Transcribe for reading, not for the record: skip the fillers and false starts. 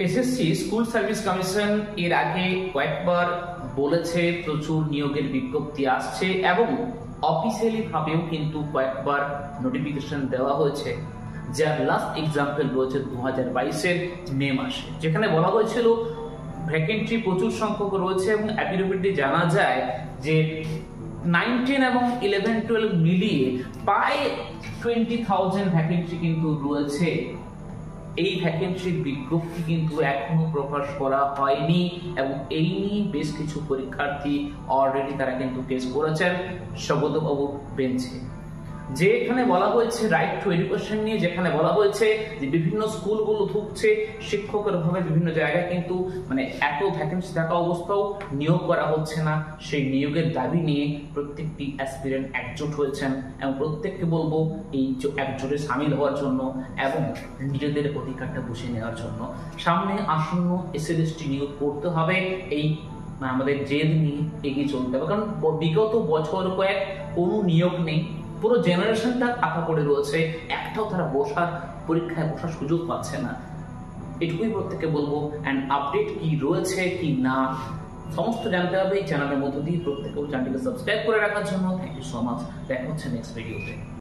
SSC school service commission এর আগে কয়েকবার বলেছে প্রচুর নিয়োগের বিজ্ঞপ্তি আসছে এবং অফিসিয়ালি ভাবেও কিন্তু কয়েকবার নোটিফিকেশন দেওয়া হয়েছে, যার লাস্ট এক্সাম্পল রয়েছে 2022-এর মে মাসে, যেখানে বলা হয়েছিল ভ্যাকেন্সি প্রচুর সংখ্যক রয়েছে এবং অ্যাফিডেভিটে জানা যায় যে 9, 10 এবং 11, 12 মিলিয়ে প্রায় 20,000 ভ্যাকেন্সি কিন্তু রয়েছে। এই ভ্যাকেন্সির বিজ্ঞপ্তি কিন্তু এখনো প্রকাশ করা হয়নি এবং এই নিয়ে বেশ কিছু পরীক্ষার্থী অলরেডি তারা কিন্তু কেস করেছেন সৌগতবাবু বেঞ্চে। যেখানে বলা হয়েছে রাইট টু এডুকেশন নিয়ে, যেখানে বলা হয়েছে যে বিভিন্ন স্কুলগুলো ঢুকছে শিক্ষকের অভাবে, বিভিন্ন জায়গায় কিন্তু এত ভ্যাকেন্সি থাকা অবস্থাও নিয়োগ করা হচ্ছে না। সেই নিয়োগের দাবি নিয়ে প্রত্যেকটি অ্যাসপিরেন্ট একজোট হয়েছেন এবং প্রত্যেককে বলবো এই একজোটে সামিল হওয়ার জন্য এবং নিজেদের অধিকারটা বুঝে নেওয়ার জন্য। সামনে আসন্ন এসএলএসটি নিয়োগ করতে হবে, এই আমাদের জেদ নিয়ে এগিয়ে চলতে হবে, কারণ বিগত বছর কয়েক কোনো নিয়োগ নেই, পুরো জেনারেশনটা ফাঁকা পড়ে রয়েছে, একটাও তারা পরীক্ষায় বসার সুযোগ পাচ্ছে না। এটুকুই প্রত্যেককে বলবো। অ্যান্ড আপডেট কি রয়েছে কি না সমস্ত জানতে হবে এই চ্যানেলের মধ্য দিয়ে। প্রত্যেকে চ্যানেলটিকে সাবস্ক্রাইব করে রাখার জন্য থ্যাংক ইউ সো মাচ। দেখা হচ্ছে নেক্সট ভিডিওতে।